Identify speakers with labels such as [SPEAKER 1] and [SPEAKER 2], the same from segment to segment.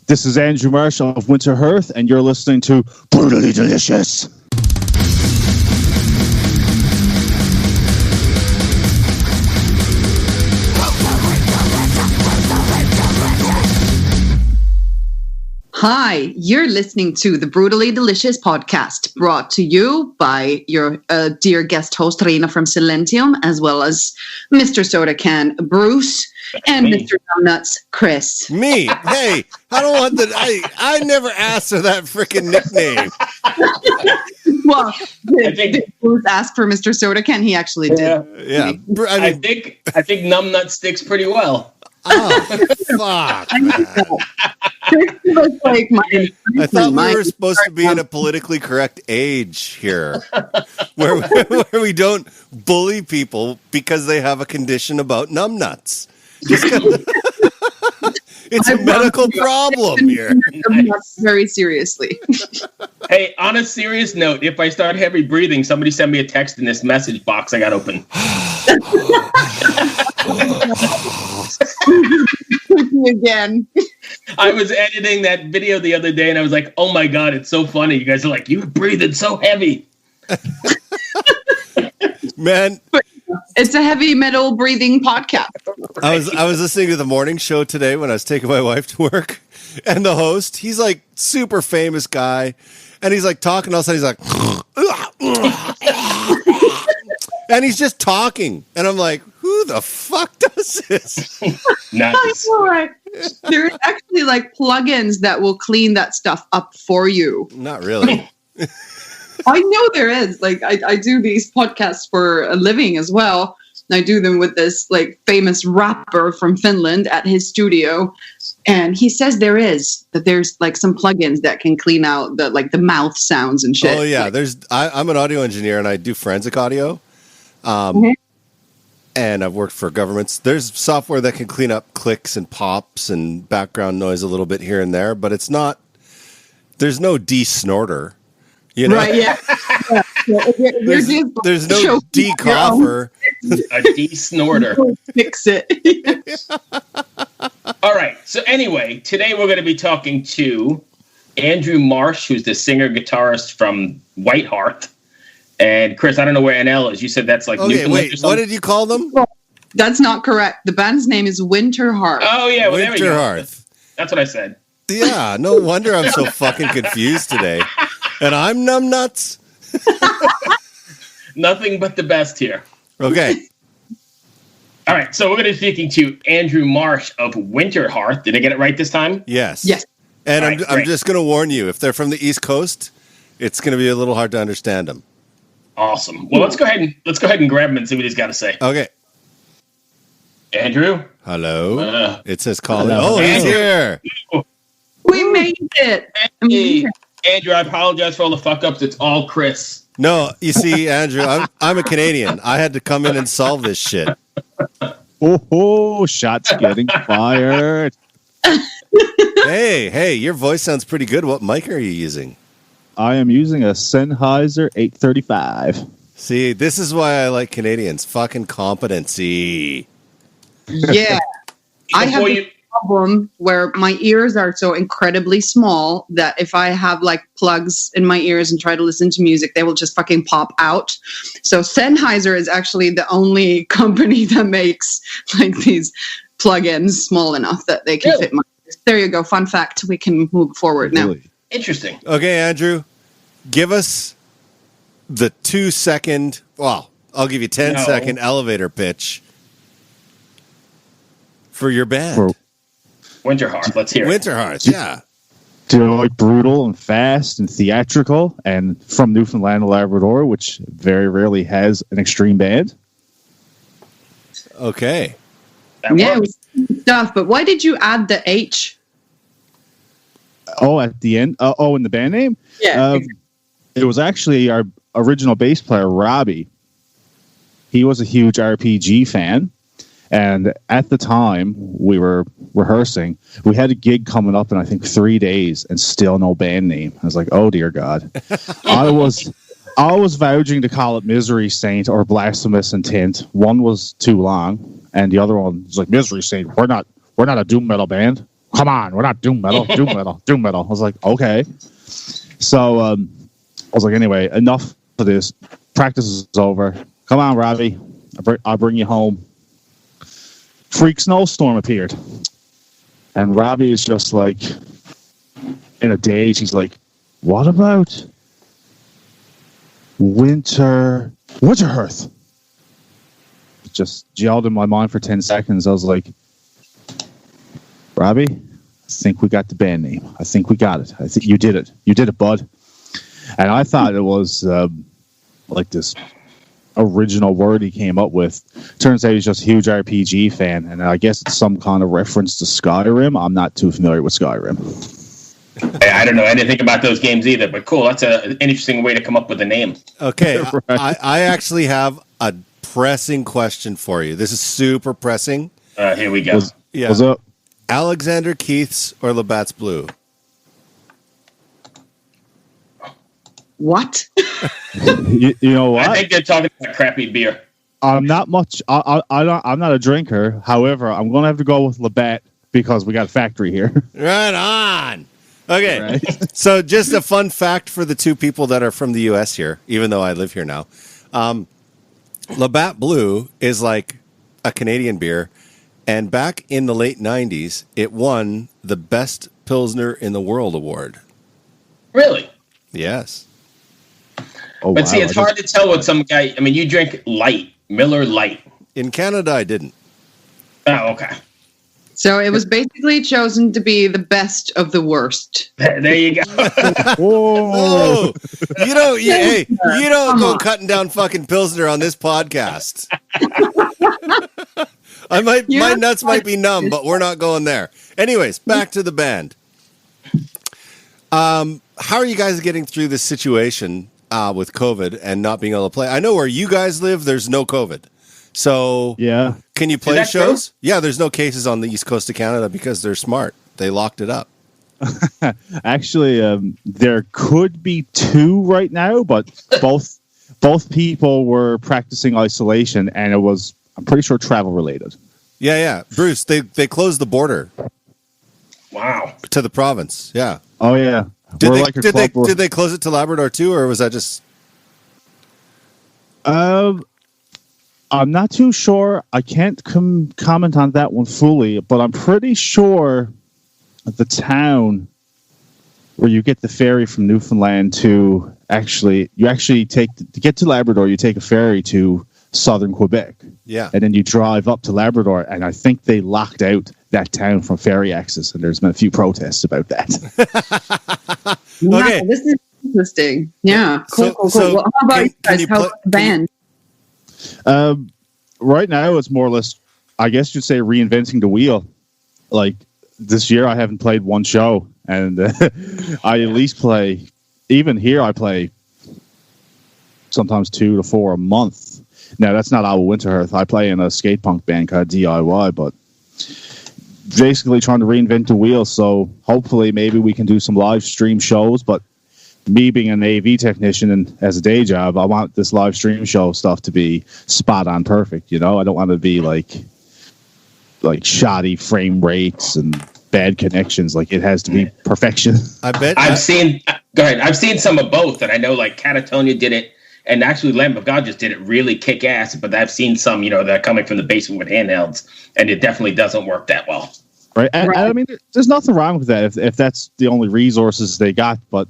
[SPEAKER 1] This is Andrew Marsh of WinterheartH, and you're listening to Brutally Delicious.
[SPEAKER 2] Hi, you're listening to the Brutally Delicious podcast, brought to you by your dear guest host, Riina from Silentium, as well as Mr. Soda Can, Bruce, and Mr. Nuts, Kris.
[SPEAKER 3] Me? Hey, I don't want that. I never asked for that freaking nickname.
[SPEAKER 2] Well, did Bruce ask for Mr. Soda Can? He actually did.
[SPEAKER 3] Yeah.
[SPEAKER 4] I think Numbnut sticks pretty well.
[SPEAKER 3] Oh, fuck.
[SPEAKER 2] Like
[SPEAKER 3] I thought we were supposed to be in a politically correct age here, where we don't bully people because they have a condition about numbnuts. It's a medical problem here.
[SPEAKER 2] Very seriously.
[SPEAKER 4] Hey, on a serious note, if I start heavy breathing, somebody send me a text in this message box I got open.
[SPEAKER 2] Again.
[SPEAKER 4] I was editing that video the other day and I was like, oh my God, it's so funny. You guys are like, you're breathing so heavy.
[SPEAKER 3] Man.
[SPEAKER 2] It's a heavy metal breathing podcast.
[SPEAKER 3] Right. I was listening to the morning show today when I was taking my wife to work, and the host, he's like super famous guy, and he's like talking, all of a sudden he's like and he's just talking, and I'm like, who the fuck does this?
[SPEAKER 4] Nice.
[SPEAKER 2] Right. There's actually like plugins that will clean that stuff up for you.
[SPEAKER 3] Not really.
[SPEAKER 2] I know there is. Like I do these podcasts for a living as well. And I do them with this like famous rapper from Finland at his studio. And he says there's like some plugins that can clean out the mouth sounds and shit.
[SPEAKER 3] Oh yeah. I'm an audio engineer and I do forensic audio. And I've worked for governments. There's software that can clean up clicks and pops and background noise a little bit here and there, but there's no de-snorter. You know?
[SPEAKER 2] Right, yeah.
[SPEAKER 3] There's no decoffer.
[SPEAKER 4] A de-snorter.
[SPEAKER 2] Fix it.
[SPEAKER 4] All right. So anyway, today we're going to be talking to Andrew Marsh, who's the singer-guitarist from WinterheartH. And Kris, I don't know where NL is. You said that's like
[SPEAKER 3] Newfoundland or something? What did you call them?
[SPEAKER 2] That's not correct. The band's name is WinterheartH.
[SPEAKER 4] Oh, yeah. Well,
[SPEAKER 3] WinterheartH.
[SPEAKER 4] That's what I said.
[SPEAKER 3] Yeah, no wonder I'm so fucking confused today. And I'm numbnuts.
[SPEAKER 4] Nothing but the best here.
[SPEAKER 3] Okay.
[SPEAKER 4] All right, so we're going to be speaking to Andrew Marsh of WinterheartH. Did I get it right this time?
[SPEAKER 3] Yes.
[SPEAKER 2] Yes.
[SPEAKER 3] And I'm just going to warn you, if they're from the East Coast, it's going to be a little hard to understand them.
[SPEAKER 4] Awesome. Well, let's go ahead and grab him and see what he's got to say.
[SPEAKER 3] Okay.
[SPEAKER 4] Andrew?
[SPEAKER 3] Hello. It says calling.
[SPEAKER 1] Hello.
[SPEAKER 3] Oh, he's here.
[SPEAKER 2] We made it.
[SPEAKER 4] Hey, Andrew, I apologize for all the fuck-ups. It's all Kris.
[SPEAKER 3] No, you see, Andrew, I'm a Canadian. I had to come in and solve this shit.
[SPEAKER 1] Oh, shots getting fired.
[SPEAKER 3] Hey, your voice sounds pretty good. What mic are you using?
[SPEAKER 1] I am using a Sennheiser 835.
[SPEAKER 3] See, this is why I like Canadians. Fucking competency.
[SPEAKER 2] Yeah. I have a problem where my ears are so incredibly small that if I have like plugs in my ears and try to listen to music, they will just fucking pop out. So Sennheiser is actually the only company that makes like these plugins small enough that they can fit my ears. There you go. Fun fact. We can move forward now.
[SPEAKER 4] Interesting.
[SPEAKER 3] Okay, Andrew, give us the 2-second, well, I'll give you 10-second elevator pitch for your band.
[SPEAKER 4] WinterheartH, let's hear it.
[SPEAKER 3] WinterheartH, yeah.
[SPEAKER 1] Do you like brutal and fast and theatrical and from Newfoundland and Labrador, which very rarely has an extreme band?
[SPEAKER 3] Okay.
[SPEAKER 2] Yeah, stuff. But why did you add the H?
[SPEAKER 1] Oh, at the end? In the band name?
[SPEAKER 2] Yeah.
[SPEAKER 1] It was actually our original bass player, Robbie. He was a huge RPG fan. And at the time we were rehearsing, we had a gig coming up in, I think, 3 days and still no band name. I was like, oh, dear God. I was vouching to call it Misery Saint or Blasphemous Intent. One was too long, and the other one was like, Misery Saint. We're not a doom metal band. come on, we're not doom metal, doom metal, doom metal. I was like, okay. So I was like, anyway, enough of this. Practice is over. Come on, Robbie. I'll bring you home. Freak snowstorm appeared. And Robbie is just like in a daze. He's like, what about WinterheartH? It just gelled in my mind for 10 seconds. I was like, Robbie, I think we got the band name. I think we got it. I think you did it. You did it, bud. And I thought it was like this original word he came up with. Turns out he's just a huge RPG fan, and I guess it's some kind of reference to Skyrim. I'm not too familiar with Skyrim.
[SPEAKER 4] I don't know anything about those games either, but cool. That's an interesting way to come up with a name.
[SPEAKER 3] Okay,
[SPEAKER 1] Right.
[SPEAKER 3] I actually have a pressing question for you. This is super pressing.
[SPEAKER 4] Here we go.
[SPEAKER 1] What's up?
[SPEAKER 3] Alexander Keith's or Labatt's Blue?
[SPEAKER 2] What?
[SPEAKER 1] You know what?
[SPEAKER 4] I think they're talking about crappy beer.
[SPEAKER 1] I'm not much. I'm not a drinker. However, I'm going to have to go with Labatt because we got a factory here.
[SPEAKER 3] Right on. Okay,
[SPEAKER 1] Right.
[SPEAKER 3] So just a fun fact for the two people that are from the U.S. here, even though I live here now. Labatt Blue is like a Canadian beer, and back in the late 90s, it won the Best Pilsner in the World award.
[SPEAKER 4] Really?
[SPEAKER 3] Yes.
[SPEAKER 1] Oh,
[SPEAKER 4] But see,
[SPEAKER 1] wow.
[SPEAKER 4] it's hard to tell what some guy. I mean, you drink light, Miller Light.
[SPEAKER 3] In Canada, I didn't.
[SPEAKER 4] Oh, okay.
[SPEAKER 2] So it was basically chosen to be the best of the worst.
[SPEAKER 4] There you go.
[SPEAKER 1] Whoa.
[SPEAKER 3] Oh, you don't. Hey, you don't
[SPEAKER 2] Come
[SPEAKER 3] go
[SPEAKER 2] on.
[SPEAKER 3] cutting down fucking Pilsner on this podcast. My nuts might be numb, but we're not going there. Anyways, back to the band. How are you guys getting through this situation with COVID and not being able to play? I know where you guys live, there's no COVID. So
[SPEAKER 1] Yeah.
[SPEAKER 3] can you play
[SPEAKER 4] that
[SPEAKER 3] shows? Yeah, there's no cases on the east coast of Canada because they're smart. They locked it up.
[SPEAKER 1] Actually, there could be 2 right now, but both people were practicing isolation, and it was, I'm pretty sure, travel related.
[SPEAKER 3] Yeah. Bruce, they closed the border
[SPEAKER 4] Wow.
[SPEAKER 3] to the province. Yeah.
[SPEAKER 1] Oh yeah.
[SPEAKER 3] Did
[SPEAKER 1] We're
[SPEAKER 3] they,
[SPEAKER 1] like a
[SPEAKER 3] did,
[SPEAKER 1] club
[SPEAKER 3] they,
[SPEAKER 1] where-
[SPEAKER 3] did they close it to Labrador too, or was that just...
[SPEAKER 1] I'm not too sure. I can't comment on that one fully, but I'm pretty sure the town where you get the ferry from Newfoundland to you actually take to get to Labrador, you take a ferry to southern Quebec.
[SPEAKER 3] Yeah.
[SPEAKER 1] And then you drive up to Labrador, and I think they locked out that town from ferry access, and there's been a few protests about that.
[SPEAKER 2] Wow,
[SPEAKER 3] Okay.
[SPEAKER 2] this is interesting. Yeah, cool.
[SPEAKER 3] So
[SPEAKER 2] Well, how about you
[SPEAKER 3] can
[SPEAKER 2] guys?
[SPEAKER 3] you
[SPEAKER 2] How's
[SPEAKER 3] play-
[SPEAKER 2] the band?
[SPEAKER 1] Right now, it's more or less, I guess you'd say, reinventing the wheel. Like this year, I haven't played one show, and I at least play. Even here, I play sometimes 2 to 4 a month. Now, that's not our WinterheartH. I play in a skate punk band called DIY, but basically trying to reinvent the wheel. So hopefully, maybe we can do some live stream shows. But me being an AV technician and as a day job, I want this live stream show stuff to be spot on perfect. You know, I don't want to be like shoddy frame rates and bad connections. Like, it has to be perfection.
[SPEAKER 3] I bet.
[SPEAKER 4] I've seen. Go ahead. I've seen some of both, and I know like Catatonia did it, and actually Lamb of God just did it really kick ass. But I've seen some, that are coming from the basement with handhelds, and it definitely doesn't work that well.
[SPEAKER 1] Right. And I mean, there's nothing wrong with that if that's the only resources they got. But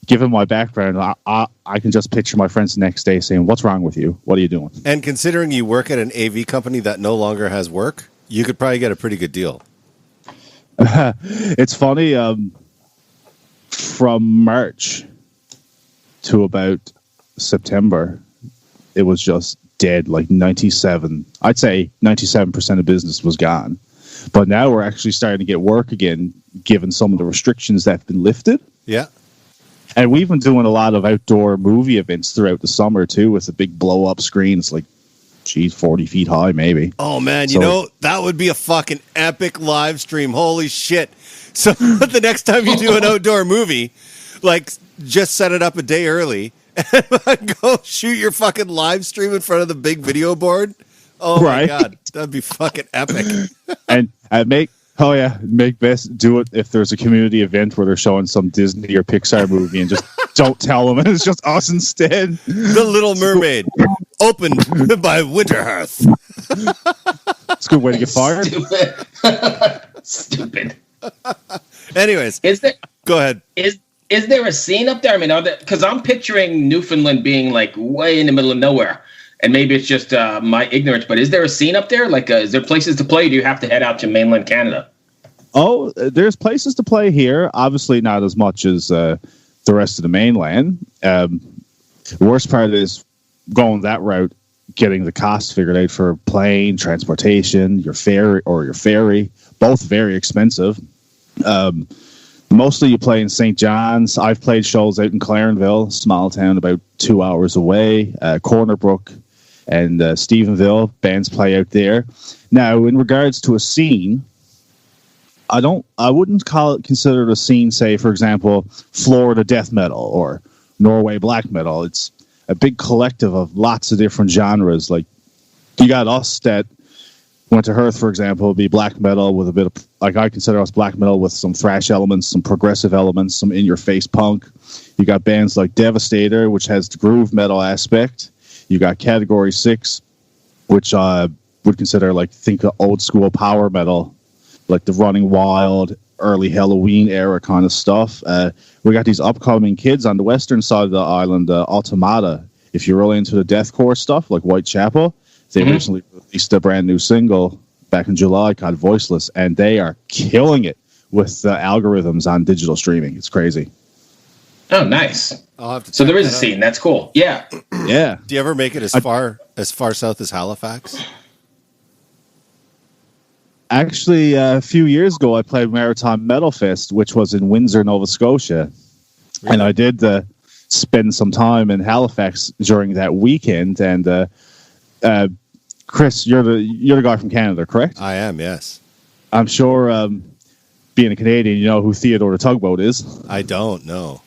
[SPEAKER 1] given my background, I can just picture my friends the next day saying, "What's wrong with you? What are you doing?"
[SPEAKER 3] And considering you work at an AV company that no longer has work, you could probably get a pretty good deal.
[SPEAKER 1] It's funny. From March to about September, it was just dead. Like 97%, I'd say 97% of business was gone. But now we're actually starting to get work again, given some of the restrictions that have been lifted.
[SPEAKER 3] Yeah.
[SPEAKER 1] And we've been doing a lot of outdoor movie events throughout the summer too, with the big blow up screens, like, 40 feet high, maybe.
[SPEAKER 3] Oh man,
[SPEAKER 1] So-
[SPEAKER 3] that would be a fucking epic live stream. Holy shit. So the next time you do an outdoor movie, like, just set it up a day early and go shoot your fucking live stream in front of the big video board. Oh my
[SPEAKER 1] Right.
[SPEAKER 3] God. That'd be fucking epic.
[SPEAKER 1] And Oh yeah, make best do it if there's a community event where they're showing some Disney or Pixar movie and just don't tell them, and it's just us instead.
[SPEAKER 3] The Little Mermaid, opened by WinterheartH.
[SPEAKER 1] It's a good way to get fired.
[SPEAKER 4] Stupid.
[SPEAKER 3] Anyways, go ahead.
[SPEAKER 4] Is there a scene up there? I mean, because I'm picturing Newfoundland being like way in the middle of nowhere, and maybe it's just my ignorance. But is there a scene up there? Like, is there places to play? Or do you have to head out to mainland Canada?
[SPEAKER 1] Oh, there's places to play here. Obviously, not as much as the rest of the mainland. The worst part is going that route, getting the cost figured out for plane, transportation, your ferry, both very expensive. Mostly you play in St. John's. I've played shows out in Clarenville, small town about 2 hours away, Corner Brook and Stephenville. Bands play out there. Now, in regards to a scene, I wouldn't consider it a scene, say, for example, Florida death metal or Norway black metal. It's a big collective of lots of different genres. Like, you got us that WinterheartH, for example, would be black metal with a bit of, like, I consider us black metal with some thrash elements, some progressive elements, some in-your-face punk. You got bands like Devastator, which has the groove metal aspect. You got Category 6, which I would consider, like, think of old-school power metal, like the Running Wild, early Halloween era kind of stuff. We got these upcoming kids on the western side of the island, Automata. If you're really into the deathcore stuff, like Whitechapel, they recently released a brand new single back in July called Voiceless, and they are killing it with the algorithms on digital streaming. It's crazy.
[SPEAKER 4] Oh, nice.
[SPEAKER 3] I'll have to
[SPEAKER 4] so there is a scene. That's cool. Yeah.
[SPEAKER 1] Yeah.
[SPEAKER 3] Do you ever make it as far south as Halifax?
[SPEAKER 1] Actually, a few years ago, I played Maritime Metal Fest, which was in Windsor, Nova Scotia. Really? And I did spend some time in Halifax during that weekend. And Kris, you're the guy from Canada, correct?
[SPEAKER 3] I am, yes.
[SPEAKER 1] I'm sure, being a Canadian, you know who Theodore the Tugboat is.
[SPEAKER 3] I don't know.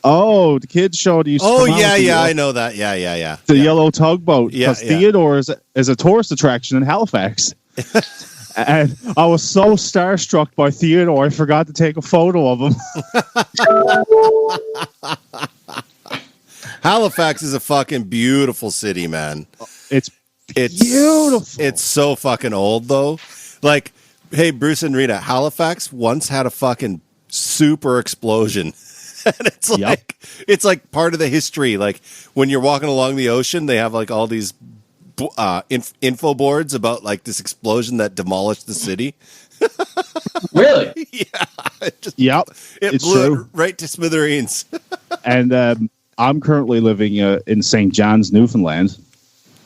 [SPEAKER 1] Oh, the kids show you.
[SPEAKER 3] Oh, yeah, I know that. Yeah.
[SPEAKER 1] The yellow tugboat.
[SPEAKER 3] Yeah,
[SPEAKER 1] because Theodore is a tourist attraction in Halifax. And I was so starstruck by Theodore, I forgot to take a photo of him.
[SPEAKER 3] Halifax is a fucking beautiful city, man.
[SPEAKER 1] It's beautiful.
[SPEAKER 3] It's so fucking old, though. Like, hey, Bruce and Riina, Halifax once had a fucking super explosion. And it's like part of the history. Like, when you're walking along the ocean, they have like all these info boards about like this explosion that demolished the city.
[SPEAKER 4] Really?
[SPEAKER 3] Yeah. It blew it right to smithereens.
[SPEAKER 1] And I'm currently living in St. John's, Newfoundland.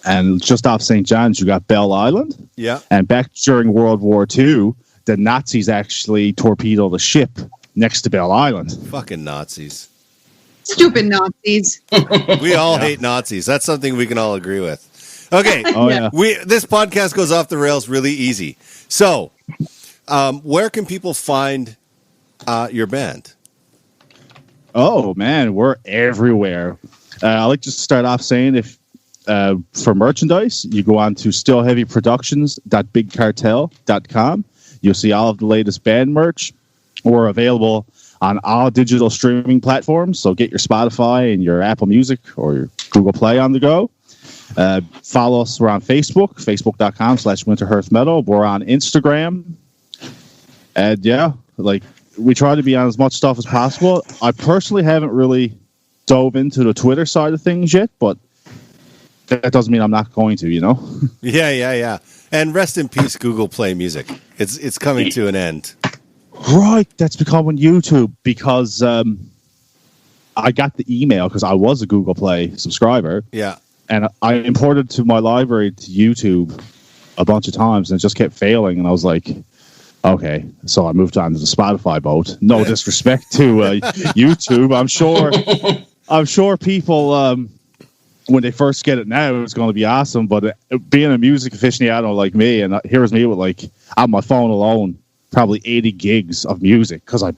[SPEAKER 1] And just off St. John's, you got Bell Island.
[SPEAKER 3] Yeah.
[SPEAKER 1] And back during World War II, the Nazis actually torpedoed a ship next to Bell Island.
[SPEAKER 3] Fucking Nazis.
[SPEAKER 2] Stupid Nazis.
[SPEAKER 3] We all hate Nazis. That's something we can all agree with. Okay.
[SPEAKER 1] Oh, yeah.
[SPEAKER 3] This podcast goes off the rails really easy. So, where can people find your band?
[SPEAKER 1] Oh, man, we're everywhere. I like to start off saying if for merchandise, you go on to stillheavyproductions.bigcartel.com. You'll see all of the latest band merch. We're available on all digital streaming platforms, so get your Spotify and your Apple Music or your Google Play on the go. Follow us. We're on Facebook, facebook.com/WinterhearthMetal. We're on Instagram. And yeah, like we try to be on as much stuff as possible. I personally haven't really dove into the Twitter side of things yet, but that doesn't mean I'm not going to, you know?
[SPEAKER 3] Yeah. And rest in peace, Google Play Music. It's coming to an end.
[SPEAKER 1] Right. That's becoming YouTube because I got the email because I was a Google Play subscriber.
[SPEAKER 3] Yeah.
[SPEAKER 1] And I imported to my library to YouTube a bunch of times and it just kept failing. And I was like, okay. So I moved on to the Spotify boat. No disrespect to YouTube. I'm sure people, when they first get it now, it's going to be awesome. But being a music aficionado like me, and here's me with like, on my phone alone, probably 80 gigs of music because I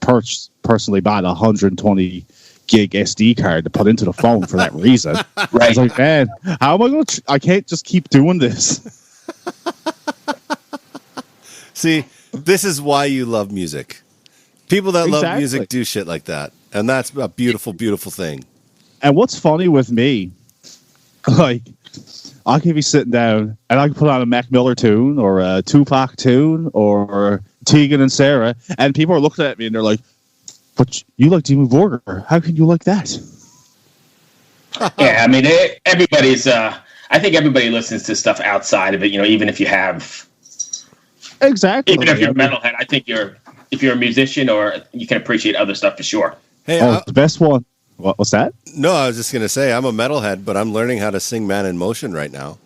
[SPEAKER 1] personally bought a 120 gig SD card to put into the phone for that reason. Right. I was like, man, how am I going to... I can't just keep doing this.
[SPEAKER 3] See, This is why you love music. People that love music do shit like that. And that's a beautiful, beautiful thing.
[SPEAKER 1] And what's funny with me, like, I could be sitting down and I can put on a Mac Miller tune or a Tupac tune or Tegan and Sarah, and people are looking at me and they're like, but you like Dimmu Borgir. How can you like that?
[SPEAKER 4] Yeah, I mean, everybody's, I think everybody listens to stuff outside of it, even if you have...
[SPEAKER 1] Exactly.
[SPEAKER 4] Even if you're a metalhead, I think if you're a musician or you can appreciate other stuff for sure.
[SPEAKER 3] Hey,
[SPEAKER 1] the best one. What's that?
[SPEAKER 3] No, I was just going to say, I'm a metalhead, but I'm learning how to sing Man in Motion right now.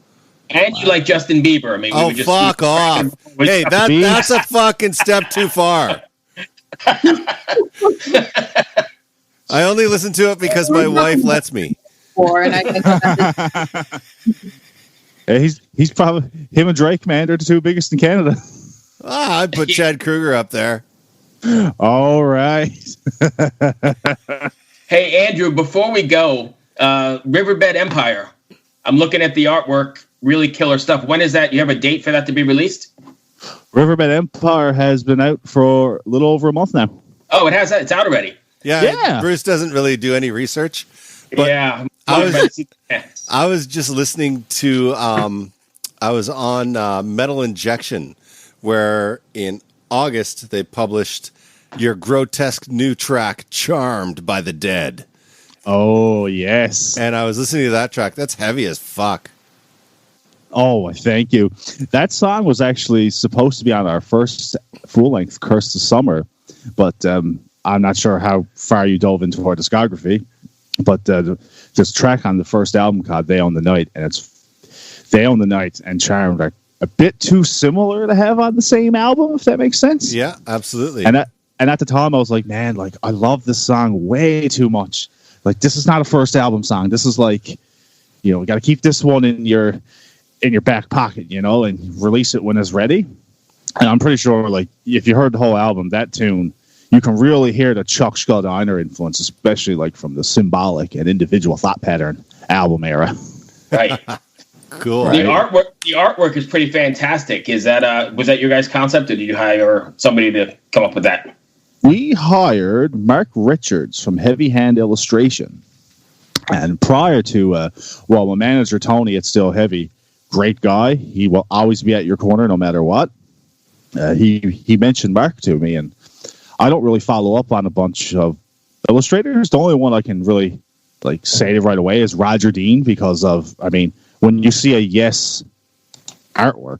[SPEAKER 4] And you like Justin Bieber. I mean,
[SPEAKER 3] oh, fuck off. Hey, that's a fucking step too far. I only listen to it because my wife lets me.
[SPEAKER 1] He's probably, him and Drake, man, they're the two biggest in Canada.
[SPEAKER 3] I'd put Chad Kruger up there.
[SPEAKER 1] All right.
[SPEAKER 4] Hey, Andrew, before we go, Riverbed Empire. I'm looking at the artwork. Really killer stuff. When is that? You have a date for that to be released?
[SPEAKER 1] Riverbed Empire has been out for a little over a month now.
[SPEAKER 4] Oh, it has that? It's out already.
[SPEAKER 3] Yeah. Bruce doesn't really do any research. But
[SPEAKER 4] yeah.
[SPEAKER 3] I was just listening to, I was on Metal Injection, where in August they published your grotesque new track, Charmed by the Dead.
[SPEAKER 1] Oh, yes.
[SPEAKER 3] And I was listening to that track. That's heavy as fuck.
[SPEAKER 1] Oh, thank you. That song was actually supposed to be on our first full-length, Curse the Summer, but I'm not sure how far you dove into our discography. But this track on the first album called They Own the Night, and it's They Own the Night and Charmed are a bit too similar to have on the same album, if that makes sense.
[SPEAKER 3] Yeah, absolutely.
[SPEAKER 1] And at the time, I was like, man, like, I love this song way too much. Like, this is not a first album song. This is like, we got to keep this one in your back pocket, and release it when it's ready. And I'm pretty sure, like, if you heard the whole album, that tune, you can really hear the Chuck Schuldiner influence, especially like from the Symbolic and Individual Thought Pattern album era.
[SPEAKER 4] Right.
[SPEAKER 3] Cool.
[SPEAKER 4] The artwork is pretty fantastic. Is that was that your guys' concept, or did you hire somebody to come up with that?
[SPEAKER 1] We hired Mark Richards from Heavy Hand Illustration. And prior to, my manager, Tony, at Still Heavy, great guy. He will always be at your corner no matter what. He mentioned Mark to me, and I don't really follow up on a bunch of illustrators. The only one I can really say right away is Roger Dean, because of, when you see a Yes artwork.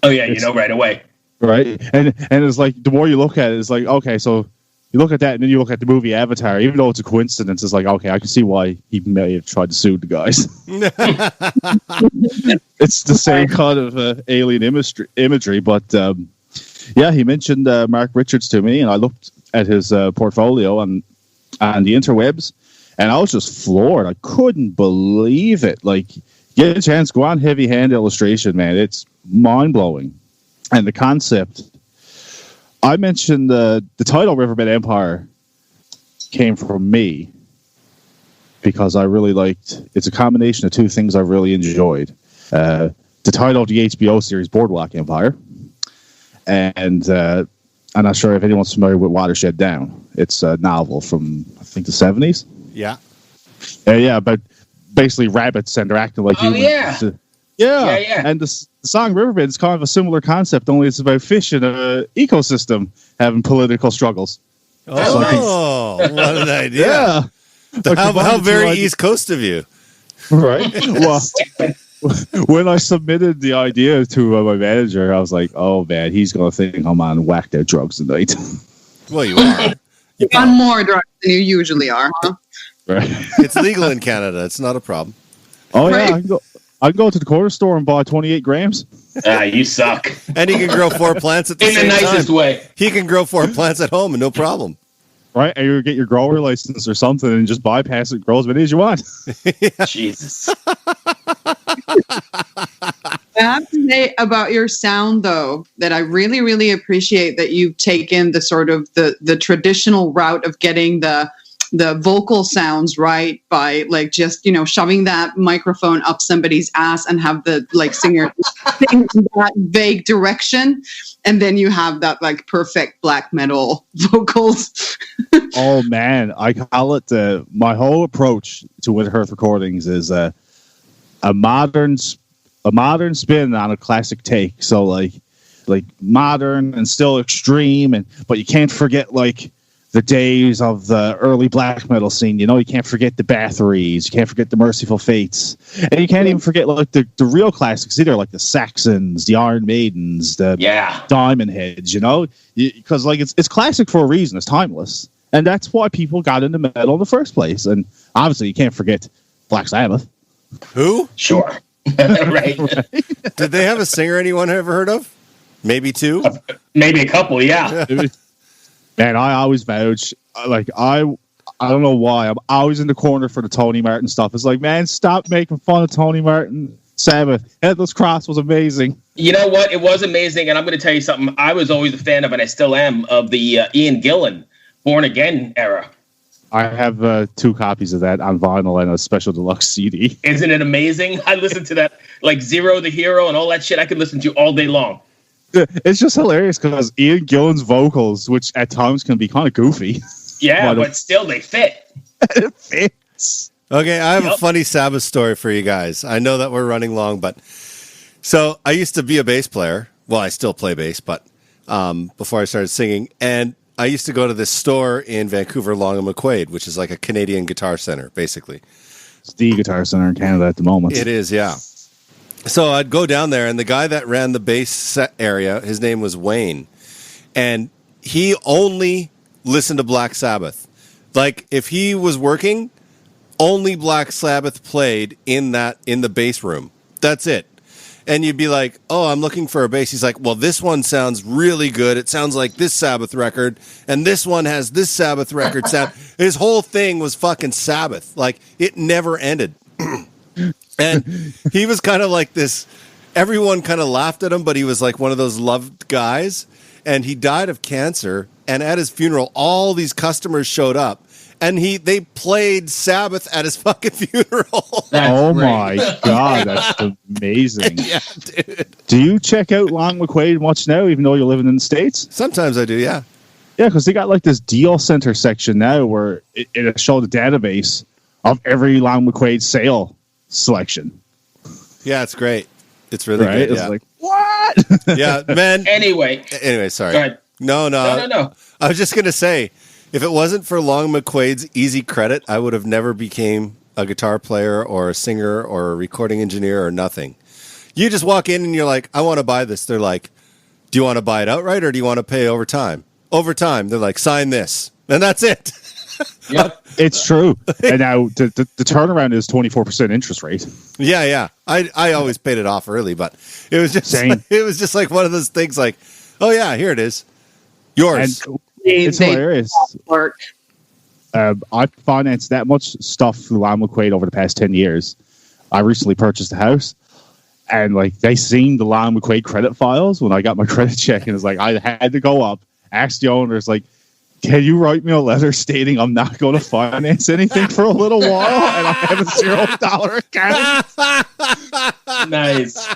[SPEAKER 4] Oh yeah, right away.
[SPEAKER 1] Right. And it's like, the more you look at it, it's like, okay, so you look at that and then you look at the movie Avatar, even though it's a coincidence, it's like, okay, I can see why he may have tried to sue the guys. It's the same kind of alien imagery, but he mentioned Mark Richards to me, and I looked at his portfolio on the interwebs, and I was just floored. I couldn't believe it. Like, get a chance, go on Heavy Hand Illustration, man. It's mind-blowing. And the concept, I mentioned the title Riverbed Empire came from me because I really liked, it's a combination of two things I really enjoyed. The title of the HBO series Boardwalk Empire, and I'm not sure if anyone's familiar with Watershed Down. It's a novel from, I think, the 70s.
[SPEAKER 3] Yeah.
[SPEAKER 1] But basically rabbits, and they're acting like humans. Yeah. And the song Riverbed is kind of a similar concept, only it's about fish in an ecosystem having political struggles.
[SPEAKER 3] Oh, what an idea.
[SPEAKER 1] Yeah.
[SPEAKER 3] How very East Coast of you.
[SPEAKER 1] Right. Well, when I submitted the idea to my manager, I was like, oh, man, he's going to think I'm on whacked out drugs tonight.
[SPEAKER 3] Well, you are.
[SPEAKER 2] You're on more drugs than you usually are, huh?
[SPEAKER 1] Right.
[SPEAKER 3] It's legal in Canada. It's not a problem.
[SPEAKER 1] Oh, yeah. I can go to the corner store and buy 28 grams.
[SPEAKER 4] You suck.
[SPEAKER 3] And he can grow 4 plants at the same time.
[SPEAKER 4] In the nicest way.
[SPEAKER 3] He can grow 4 plants at home and no problem.
[SPEAKER 1] Right? And you get your grower license or something and just bypass it, grow as many as you want.
[SPEAKER 4] Jesus.
[SPEAKER 2] I have to say about your sound, though, that I really, really appreciate that you've taken the sort of the traditional route of getting the the vocal sounds right by like just, shoving that microphone up somebody's ass and have the like singer sing in that vague direction. And then you have that like perfect black metal vocals.
[SPEAKER 1] Oh man, I call it my whole approach to WinterheartH recordings is a modern spin on a classic take. So like modern and still extreme, but you can't forget like the days of the early black metal scene. You can't forget the Bathories, you can't forget the Merciful Fates, and you can't even forget like the real classics either, like the Saxons, the Iron Maidens, the Diamond Heads. Because like it's classic for a reason. It's timeless, and that's why people got into metal in the first place. And obviously, you can't forget Black Sabbath.
[SPEAKER 3] Who?
[SPEAKER 4] Sure. Right.
[SPEAKER 3] Did they have a singer anyone ever heard of? Maybe two?
[SPEAKER 4] Maybe a couple, yeah.
[SPEAKER 1] Man, I always vouch. Like, I don't know why. I'm always in the corner for the Tony Martin stuff. It's like, man, stop making fun of Tony Martin. Sabbath. Headless Cross was amazing.
[SPEAKER 4] You know what? It was amazing. And I'm going to tell you something. I was always a fan of, and I still am, of the Ian Gillan Born Again era.
[SPEAKER 1] I have 2 copies of that on vinyl and a special deluxe CD.
[SPEAKER 4] Isn't it amazing? I listened to that, like Zero the Hero and all that shit. I could listen to all day long.
[SPEAKER 1] It's just hilarious because Ian Gillan's vocals, which at times can be kind of goofy.
[SPEAKER 4] Yeah, but still they fit.
[SPEAKER 1] It fits.
[SPEAKER 3] Okay, I have a funny Sabbath story for you guys. I know that we're running long, but so I used to be a bass player. Well, I still play bass, but before I started singing, and I used to go to this store in Vancouver, Long and McQuaid, which is like a Canadian guitar center, basically.
[SPEAKER 1] It's the guitar center in Canada at the moment.
[SPEAKER 3] It is, yeah. So I'd go down there, and the guy that ran the bass set area, his name was Wayne, and he only listened to Black Sabbath. Like, if he was working, only Black Sabbath played in the bass room. That's it. And you'd be like, oh, I'm looking for a bass. He's like, well, this one sounds really good. It sounds like this Sabbath record, and this one has this Sabbath record sound. His whole thing was fucking Sabbath. Like, it never ended. And he was kind of like this, everyone kind of laughed at him, but he was like one of those loved guys. And he died of cancer. And at his funeral, all these customers showed up. And they played Sabbath at his fucking funeral.
[SPEAKER 1] Oh my God, that's amazing.
[SPEAKER 3] Yeah, dude.
[SPEAKER 1] Do you check out Long McQuaid much now, even though you're living in the States?
[SPEAKER 3] Sometimes I do, yeah.
[SPEAKER 1] Yeah, because they got like this deal center section now where it showed a database of every Long McQuaid sale selection.
[SPEAKER 3] Yeah, it's great. It's really
[SPEAKER 1] right?
[SPEAKER 3] good.
[SPEAKER 1] It's
[SPEAKER 3] yeah.
[SPEAKER 1] like, what?
[SPEAKER 3] Yeah, man.
[SPEAKER 4] Anyway,
[SPEAKER 3] sorry.
[SPEAKER 4] Go ahead.
[SPEAKER 3] No.
[SPEAKER 4] No.
[SPEAKER 3] I was just going to say, if it wasn't for Long McQuaid's easy credit, I would have never became a guitar player or a singer or a recording engineer or nothing. You just walk in and you're like, I want to buy this. They're like, do you want to buy it outright or do you want to pay over time? Over time. They're like, sign this. And that's it.
[SPEAKER 4] Yep.
[SPEAKER 1] It's true. And now the turnaround is 24% interest rate.
[SPEAKER 3] Yeah. I always paid it off early, but it was just
[SPEAKER 1] Same.
[SPEAKER 3] it was just like one of those things like, oh yeah, here it is. Yours.
[SPEAKER 1] And it's hilarious. I've financed that much stuff through Long McQuaid over the past 10 years. I recently purchased a house, and like they seen the Long McQuaid credit files when I got my credit check, and it's like I had to go up, ask the owners, like, can you write me a letter stating I'm not going to finance anything for a little while, and I have a $0 account?
[SPEAKER 4] Nice.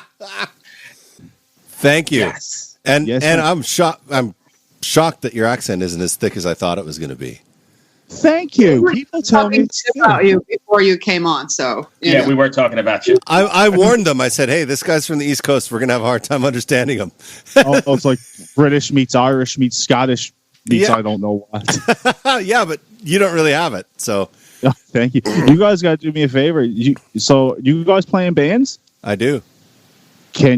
[SPEAKER 3] Thank you.
[SPEAKER 4] Yes.
[SPEAKER 3] And
[SPEAKER 1] Yes,
[SPEAKER 3] I'm shocked that your accent isn't as thick as I thought it was going to be.
[SPEAKER 1] Thank you. People tell me
[SPEAKER 2] about you before you came on, so
[SPEAKER 4] Yeah, we were talking about you.
[SPEAKER 3] I warned them. I said, hey, this guy's from the East Coast. We're going to have a hard time understanding him.
[SPEAKER 1] It's like British meets Irish meets Scottish meets I don't know what.
[SPEAKER 3] Yeah, but you don't really have it. So
[SPEAKER 1] thank you. You guys got to do me a favor. So you guys playing bands?
[SPEAKER 3] I do.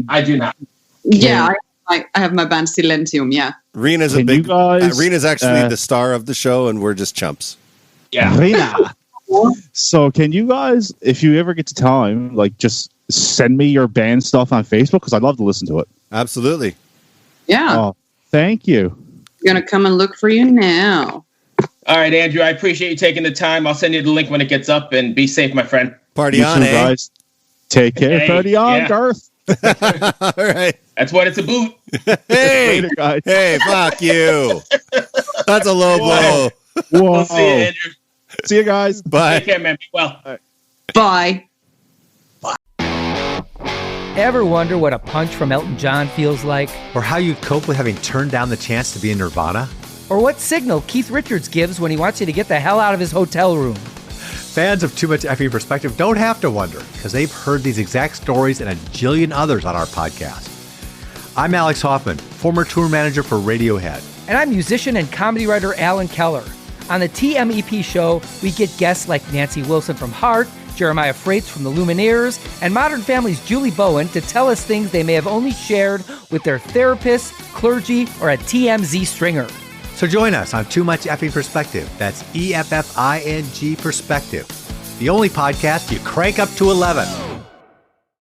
[SPEAKER 4] I do not.
[SPEAKER 2] Yeah, I have my band Silentium. Yeah,
[SPEAKER 3] Riina's a big. Riina's actually the star of the show, and we're just chumps.
[SPEAKER 4] Yeah,
[SPEAKER 1] Riina. So can you guys, if you ever get to time, like just send me your band stuff on Facebook because I'd love to listen to it.
[SPEAKER 3] Absolutely.
[SPEAKER 2] Yeah.
[SPEAKER 1] Oh, thank you.
[SPEAKER 2] I'm gonna come and look for you now.
[SPEAKER 4] All right, Andrew. I appreciate you taking the time. I'll send you the link when it gets up, and be safe, my friend.
[SPEAKER 3] Party
[SPEAKER 1] You
[SPEAKER 3] on,
[SPEAKER 1] two
[SPEAKER 3] eh?
[SPEAKER 1] guys. Take care.
[SPEAKER 4] Hey,
[SPEAKER 1] Party on,
[SPEAKER 4] yeah.
[SPEAKER 1] Garth.
[SPEAKER 3] All right.
[SPEAKER 4] That's what it's a boot.
[SPEAKER 3] Hey,
[SPEAKER 1] Later, guys.
[SPEAKER 3] hey, fuck you. That's a low blow.
[SPEAKER 1] Whoa.
[SPEAKER 4] We'll see you, Andrew.
[SPEAKER 1] See you guys.
[SPEAKER 3] Bye.
[SPEAKER 4] Take care, man. Well.
[SPEAKER 2] Bye.
[SPEAKER 5] Ever wonder what a punch from Elton John feels like?
[SPEAKER 6] Or how you'd cope with having turned down the chance to be in Nirvana?
[SPEAKER 5] Or what signal Keith Richards gives when he wants you to get the hell out of his hotel room?
[SPEAKER 6] Fans of Too Much Effing Perspective don't have to wonder, because they've heard these exact stories and a jillion others on our podcast. I'm Alex Hoffman, former tour manager for Radiohead.
[SPEAKER 5] And I'm musician and comedy writer Alan Keller. On the TMEP show, we get guests like Nancy Wilson from Heart, Jeremiah Freites from the Lumineers, and Modern Family's Julie Bowen to tell us things they may have only shared with their therapist, clergy, or a TMZ stringer.
[SPEAKER 6] So join us on Too Much Effing Perspective. That's EFFING Perspective. The only podcast you crank up to 11.